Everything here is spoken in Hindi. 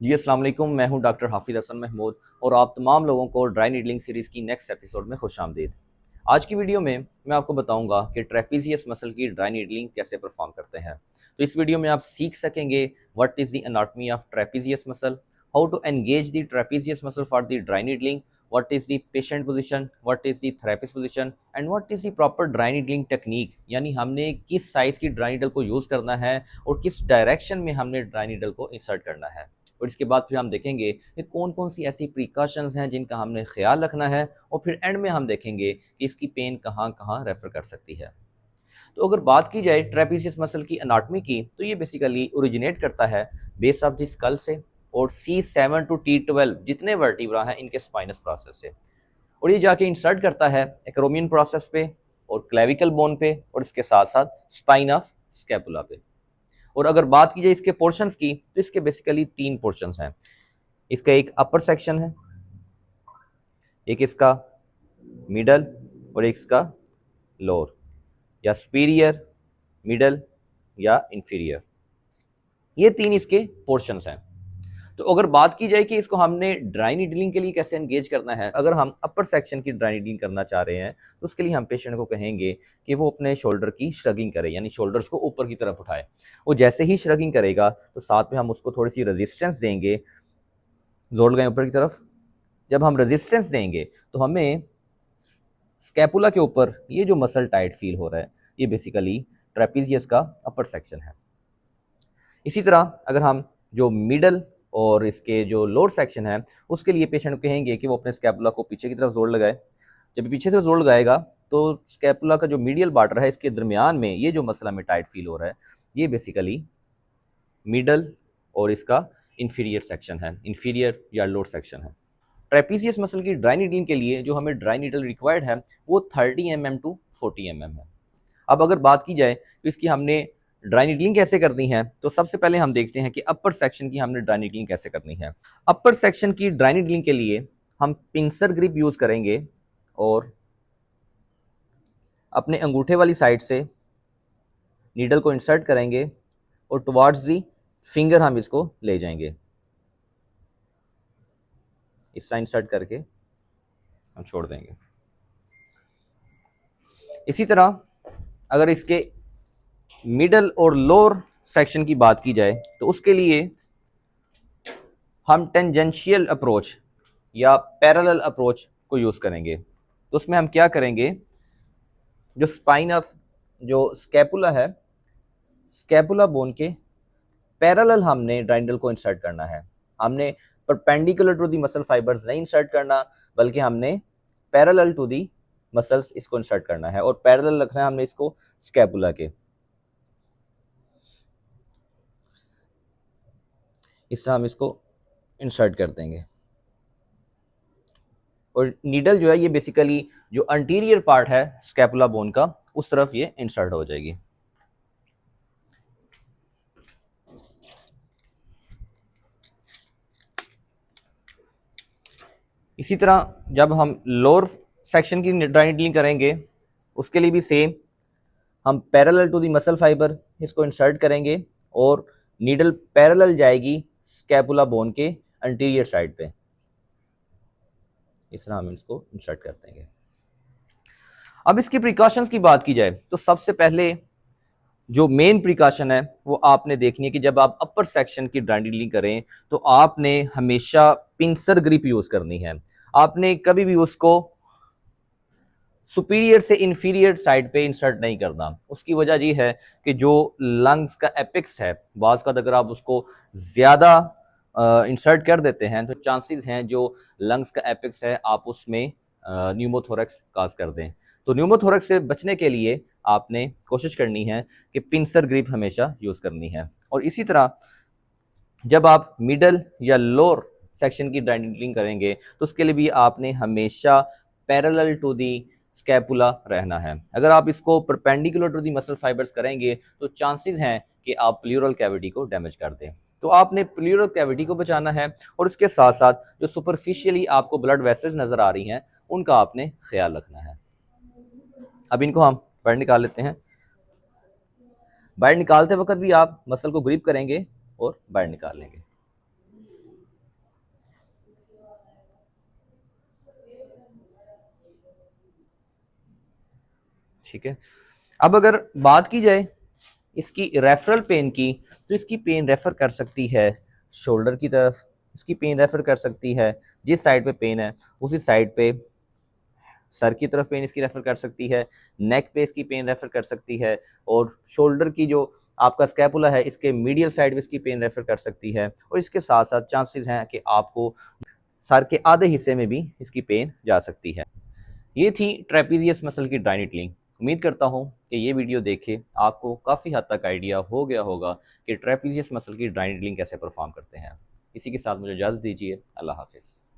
जी अस्सलाम वालेकुम। मैं हूं डॉक्टर हाफिज़ हसन महमूद और आप तमाम लोगों को ड्राई नीडलिंग सीरीज़ की नेक्स्ट एपिसोड में खुशामदीद। आज की वीडियो में मैं आपको बताऊंगा कि ट्रेपीजियस मसल की ड्राई नीडलिंग कैसे परफॉर्म करते हैं। तो इस वीडियो में आप सीख सकेंगे what is the anatomy of trapezius muscle, how to engage the trapezius muscle for the dry needling, what is the patient position, what is the therapist position and what is the proper dry needling technique, यानी हमने किस साइज की ड्राई नीडल को यूज़ करना है और किस डायरेक्शन में हमने ड्राई नीडल को इंसर्ट करना है। और इसके बाद फिर हम देखेंगे कि कौन कौन सी ऐसी प्रिकॉशंस हैं जिनका हमने ख्याल रखना है और फिर एंड में हम देखेंगे कि इसकी पेन कहाँ कहाँ रेफर कर सकती है। तो अगर बात की जाए ट्रेपीजियस मसल की अनाटमी की, तो ये बेसिकली ओरिजिनेट करता है बेस ऑफ द स्कल से और C7 टू T12 जितने वर्टिब्रा हैं इनके स्पाइनस प्रोसेस से, और ये जाके इंसर्ट करता है एक्रोमियन प्रोसेस पे और क्लेविकल बोन पे और इसके साथ साथ स्पाइन ऑफ स्कैपुला पे। और अगर बात की जाए इसके पोर्शंस की, तो इसके बेसिकली तीन पोर्शंस हैं। इसका एक अपर सेक्शन है, एक इसका मिडल और एक इसका लोअर, या सुपीरियर, मिडल या इंफीरियर। ये तीन इसके पोर्शंस हैं। तो अगर बात की जाए कि इसको हमने ड्राई नीडलिंग के लिए कैसे एंगेज करना है, अगर हम अपर सेक्शन की ड्राई नीडलिंग करना चाह रहे हैं तो उसके लिए हम पेशेंट को कहेंगे कि वो अपने शोल्डर की श्रगिंग करे, यानी शोल्डर्स को ऊपर की तरफ उठाए। वो जैसे ही श्रगिंग करेगा तो साथ में हम उसको थोड़ी सी रेजिस्टेंस देंगे, जोर लगाएं ऊपर की तरफ। जब हम रेजिस्टेंस देंगे तो हमें स्कैपुला के ऊपर ये जो मसल टाइट फील हो रहा है, ये बेसिकली ट्रेपीजियस का अपर सेक्शन है। इसी तरह अगर हम जो मिडल और इसके जो लोअर सेक्शन है उसके लिए पेशेंट को कहेंगे कि वो अपने स्कैपुला को पीछे की तरफ जोर लगाए। जब पीछे से जोर लगाएगा तो स्कैपुला का जो मीडियल बार्डर है इसके दरमियान में ये जो मसला में टाइट फील हो रहा है, ये बेसिकली मिडल और इसका इंफीरियर सेक्शन है, इंफीरियर या लोअर सेक्शन है। ट्रेपीजियस मसल की ड्राई नीडलिंग के लिए जो हमें ड्राई नीडल रिक्वायर्ड है वो 30 mm टू 40 mm है। अब अगर बात की जाए तो इसकी हमने ड्राई नीडलिंग कैसे करनी है, तो सबसे पहले हम देखते हैं कि अपर सेक्शन की हमने ड्राई नीडलिंग कैसे करनी है। अपर सेक्शन की ड्राई नीडलिंग के लिए हम पिंसर ग्रिप यूज करेंगे और अपने अंगूठे वाली साइड से नीडल को इंसर्ट करेंगे और टुवार्ड्स दी फिंगर हम इसको ले जाएंगे। इस तरह इंसर्ट करके हम छोड़ देंगे। इसी तरह अगर इसके मिडल और लोअर सेक्शन की बात की जाए तो उसके लिए हम टेंजेंशियल अप्रोच या पैरेलल अप्रोच को यूज़ करेंगे। तो उसमें हम क्या करेंगे, जो स्पाइन ऑफ जो स्कैपुला है, स्कैपुला बोन के पैरेलल हमने ड्राइंडल को इंसर्ट करना है। हमने perpendicular to the muscle fibres नहीं इंसर्ट करना, बल्कि हमने पैरेलल टू दी मसल्स इसको इंसर्ट करना है और पैरेलल रखना है हमने इसको स्कैपुला के। इस तरह हम इसको इंसर्ट कर देंगे और नीडल जो है ये बेसिकली जो अंटीरियर पार्ट है स्कैपुला बोन का, उस तरफ ये इंसर्ट हो जाएगी। इसी तरह जब हम लोअर सेक्शन की ड्राई नीडलिंग करेंगे उसके लिए भी सेम, हम parallel to the muscle fibre इसको इंसर्ट करेंगे और नीडल पैरेलल जाएगी स्कैपुला बोन के अंटीरियर साइड पे। इस तरह हम इसको इंसर्ट कर देंगे। अब इसकी प्रिकॉशंस की बात की जाए तो सबसे पहले जो मेन प्रिकॉशन है वो आपने देखनी है कि जब आप अपर सेक्शन की ड्राई नीडलिंग करें तो आपने हमेशा पिंसर ग्रिप यूज करनी है। आपने कभी भी उसको सुपीरियर से इंफीरियर साइड पे इंसर्ट नहीं करना। उसकी वजह ये है कि जो लंग्स का एपिक्स है, बाज़ का अगर आप उसको ज़्यादा इंसर्ट कर देते हैं तो चांसेस हैं जो लंग्स का एपिक्स है आप उसमें न्यूमोथोरैक्स काज कर दें। तो न्यूमोथोरैक्स से बचने के लिए आपने कोशिश करनी है कि पिंसर ग्रिप हमेशा यूज़ करनी है। और इसी तरह जब आप मिडल या लोअर सेक्शन की ड्राई नीडलिंग करेंगे तो उसके लिए भी आपने हमेशा पैरेलल टू दी स्कैपुला रहना है। अगर आप इसको perpendicular to the muscle fibres करेंगे तो चांसेस हैं कि आप प्लूरल कैविटी को डैमेज कर दें। तो आपने प्लूरल कैविटी को बचाना है और इसके साथ साथ जो सुपरफिशियली आपको ब्लड वेसल्स नज़र आ रही हैं उनका आपने ख्याल रखना है। अब इनको हम बाहर निकाल लेते हैं। बाहर निकालते वक्त भी आप मसल को ग्रिप करेंगे और बाहर निकाल लेंगे। ठीक है। अब अगर बात की जाए इसकी रेफरल पेन की, तो इसकी पेन रेफ़र कर सकती है शोल्डर की तरफ, इसकी पेन रेफ़र कर सकती है जिस साइड पे पेन है उसी साइड पे सर की तरफ पेन इसकी रेफ़र कर सकती है, नेक पे इसकी पेन रेफ़र कर सकती है, और शोल्डर की जो आपका स्कैपुला है इसके मीडियल साइड में इसकी पेन रेफ़र कर सकती है, और इसके साथ-साथ चांसेस हैं कि आपको सर के आधे हिस्से में भी इसकी पेन जा सकती है। ये थी ट्रेपीजियस मसल की ड्राई नीडलिंग। उम्मीद करता हूँ कि ये वीडियो देखे आपको काफ़ी हद तक आइडिया हो गया होगा कि ट्रेपीजियस मसल की ड्राई नीडलिंग कैसे परफॉर्म करते हैं। इसी के साथ मुझे इजाज़त दीजिए। अल्लाह हाफ़िज़।